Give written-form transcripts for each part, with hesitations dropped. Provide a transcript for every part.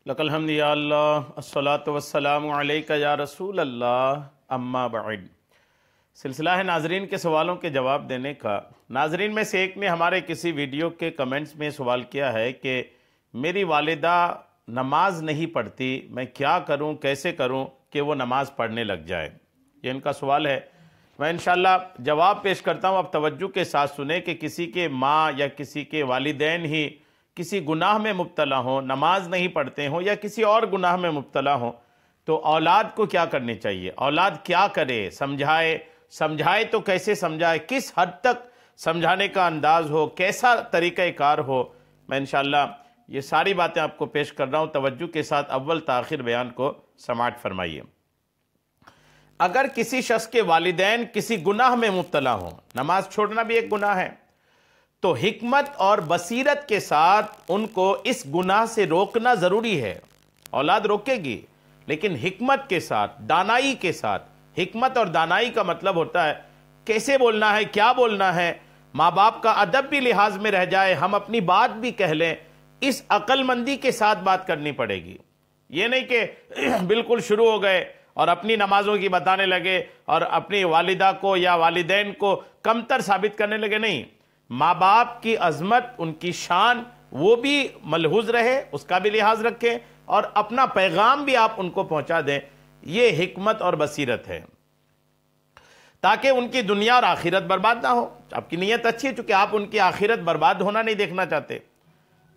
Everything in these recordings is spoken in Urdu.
لک الحمد یا اللہ الصلاۃ والسلام علیک یا رسول اللہ اما بعد۔ سلسلہ ہے ناظرین کے سوالوں کے جواب دینے کا۔ ناظرین میں سے ایک نے ہمارے کسی ویڈیو کے کمنٹس میں سوال کیا ہے کہ میری والدہ نماز نہیں پڑھتی، میں کیا کروں، کیسے کروں کہ وہ نماز پڑھنے لگ جائے؟ یہ ان کا سوال ہے۔ میں انشاءاللہ جواب پیش کرتا ہوں، اب توجہ کے ساتھ سنیں کہ کسی کے ماں یا کسی کے والدین ہی کسی گناہ میں مبتلا ہوں، نماز نہیں پڑھتے ہوں یا کسی اور گناہ میں مبتلا ہوں تو اولاد کو کیا کرنی چاہیے؟ اولاد کیا کرے؟ سمجھائے تو کیسے سمجھائے، کس حد تک سمجھانے کا انداز ہو، کیسا طریقہ کار ہو؟ میں انشاءاللہ یہ ساری باتیں آپ کو پیش کر رہا ہوں، توجہ کے ساتھ اول تاخیر بیان کو سماعت فرمائیے۔ اگر کسی شخص کے والدین کسی گناہ میں مبتلا ہوں، نماز چھوڑنا بھی ایک گناہ ہے، تو حکمت اور بصیرت کے ساتھ ان کو اس گناہ سے روکنا ضروری ہے۔ اولاد روکے گی لیکن حکمت کے ساتھ، دانائی کے ساتھ۔ حکمت اور دانائی کا مطلب ہوتا ہے کیسے بولنا ہے، کیا بولنا ہے، ماں باپ کا ادب بھی لحاظ میں رہ جائے، ہم اپنی بات بھی کہہ لیں، اس عقل مندی کے ساتھ بات کرنی پڑے گی۔ یہ نہیں کہ بالکل شروع ہو گئے اور اپنی نمازوں کی بتانے لگے اور اپنی والدہ کو یا والدین کو کمتر ثابت کرنے لگے۔ نہیں، ماں باپ کی عظمت، ان کی شان وہ بھی ملحوظ رہے، اس کا بھی لحاظ رکھیں اور اپنا پیغام بھی آپ ان کو پہنچا دیں۔ یہ حکمت اور بصیرت ہے تاکہ ان کی دنیا اور آخرت برباد نہ ہو۔ آپ کی نیت اچھی ہے چونکہ آپ ان کی آخرت برباد ہونا نہیں دیکھنا چاہتے۔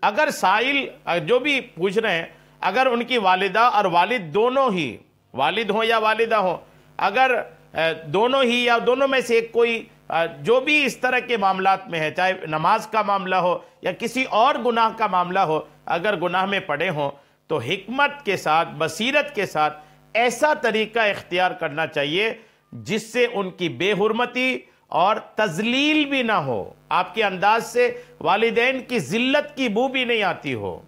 اگر سائل جو بھی پوچھ رہے ہیں، اگر ان کی والدہ اور والد دونوں ہی، والد ہوں یا والدہ ہوں، اگر دونوں ہی یا دونوں میں سے ایک کوئی جو بھی اس طرح کے معاملات میں ہے، چاہے نماز کا معاملہ ہو یا کسی اور گناہ کا معاملہ ہو، اگر گناہ میں پڑے ہوں تو حکمت کے ساتھ، بصیرت کے ساتھ ایسا طریقہ اختیار کرنا چاہیے جس سے ان کی بے حرمتی اور تذلیل بھی نہ ہو، آپ کے انداز سے والدین کی ذلت کی بو بھی نہیں آتی ہو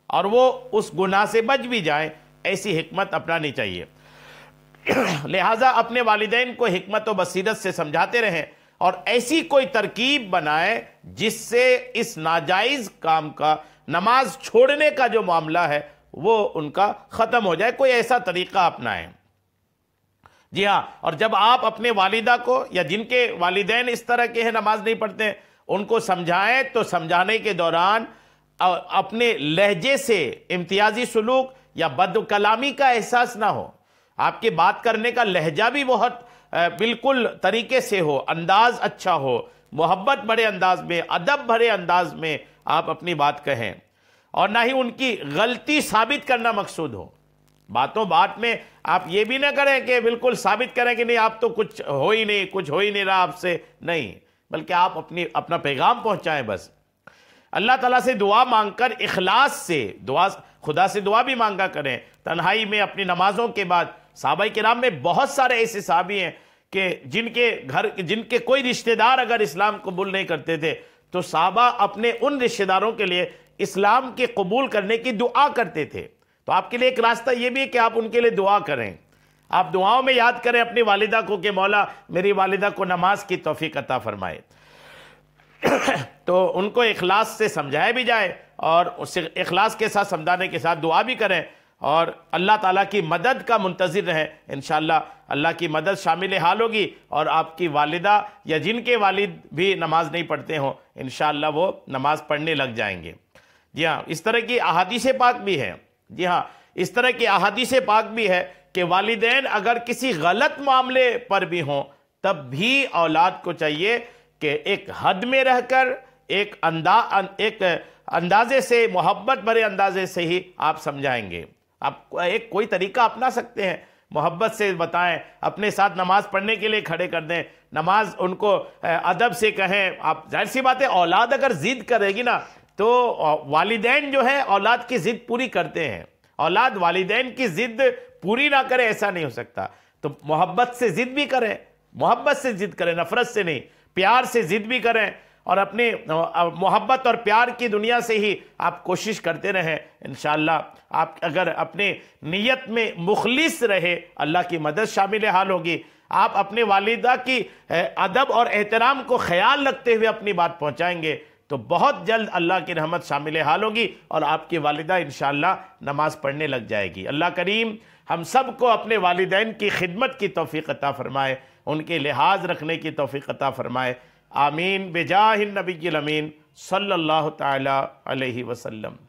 اور وہ اس گناہ سے بچ بھی جائیں۔ ایسی حکمت اپنانی چاہیے۔ لہٰذا اپنے والدین کو حکمت و بصیرت سے سمجھاتے رہیں اور ایسی کوئی ترکیب بنائے جس سے اس ناجائز کام کا، نماز چھوڑنے کا جو معاملہ ہے وہ ان کا ختم ہو جائے، کوئی ایسا طریقہ اپنائیں۔ جی ہاں، اور جب آپ اپنے والدہ کو یا جن کے والدین اس طرح کے ہیں، نماز نہیں پڑھتے، ان کو سمجھائیں تو سمجھانے کے دوران اپنے لہجے سے امتیازی سلوک یا بد کلامی کا احساس نہ ہو، آپ کے بات کرنے کا لہجہ بھی بہت بالکل طریقے سے ہو، انداز اچھا ہو، محبت بھرے انداز میں، ادب بھرے انداز میں آپ اپنی بات کہیں، اور نہ ہی ان کی غلطی ثابت کرنا مقصود ہو۔ باتوں بات میں آپ یہ بھی نہ کریں کہ بالکل ثابت کریں کہ نہیں آپ تو کچھ ہو ہی نہیں رہا آپ سے، نہیں، بلکہ آپ اپنا پیغام پہنچائیں بس۔ اللہ تعالیٰ سے دعا مانگ کر اخلاص سے خدا سے دعا بھی مانگا کریں تنہائی میں اپنی نمازوں کے بعد۔ صحابہ کرام میں بہت سارے ایسے صحابی ہیں کہ جن کے کوئی رشتہ دار اگر اسلام قبول نہیں کرتے تھے تو صحابہ اپنے ان رشتہ داروں کے لیے اسلام کے قبول کرنے کی دعا کرتے تھے۔ تو آپ کے لیے ایک راستہ یہ بھی ہے کہ آپ ان کے لیے دعا کریں، آپ دعاؤں میں یاد کریں اپنی والدہ کو کہ مولا میری والدہ کو نماز کی توفیق عطا فرمائے۔ تو ان کو اخلاص سے سمجھایا بھی جائے اور اس اخلاص کے ساتھ سمجھانے کے ساتھ دعا بھی کریں اور اللہ تعالیٰ کی مدد کا منتظر رہیں۔ انشاءاللہ اللہ کی مدد شامل حال ہوگی اور آپ کی والدہ یا جن کے والد بھی نماز نہیں پڑھتے ہوں انشاءاللہ وہ نماز پڑھنے لگ جائیں گے۔ جی ہاں، اس طرح کی احادیث پاک بھی ہے۔ جی ہاں، اس طرح کی احادیث پاک بھی ہے کہ والدین اگر کسی غلط معاملے پر بھی ہوں تب بھی اولاد کو چاہیے کہ ایک حد میں رہ کر ایک اندازے سے، محبت بھرے اندازے سے ہی آپ سمجھائیں گے۔ آپ کوئی طریقہ اپنا سکتے ہیں، محبت سے بتائیں، اپنے ساتھ نماز پڑھنے کے لیے کھڑے کر دیں، نماز ان کو ادب سے کہیں۔ آپ ظاہر سی بات ہے اولاد اگر ضد کرے گی نا تو والدین جو ہے اولاد کی ضد پوری کرتے ہیں، اولاد والدین کی ضد پوری نہ کرے ایسا نہیں ہو سکتا۔ تو محبت سے ضد بھی کریں، محبت سے ضد کریں، نفرت سے نہیں، پیار سے ضد بھی کریں اور اپنے محبت اور پیار کی دنیا سے ہی آپ کوشش کرتے رہیں۔ انشاءاللہ آپ اگر اپنے نیت میں مخلص رہے اللہ کی مدد شامل حال ہوگی۔ آپ اپنے والدہ کی ادب اور احترام کو خیال رکھتے ہوئے اپنی بات پہنچائیں گے تو بہت جلد اللہ کی رحمت شامل حال ہوگی اور آپ کی والدہ انشاءاللہ نماز پڑھنے لگ جائے گی۔ اللہ کریم ہم سب کو اپنے والدین کی خدمت کی توفیق عطا فرمائے، ان کے لحاظ رکھنے کی توفیق عطا فرمائے، آمین بجاہ النبی الامین صلی اللہ تعالی علیہ وسلم۔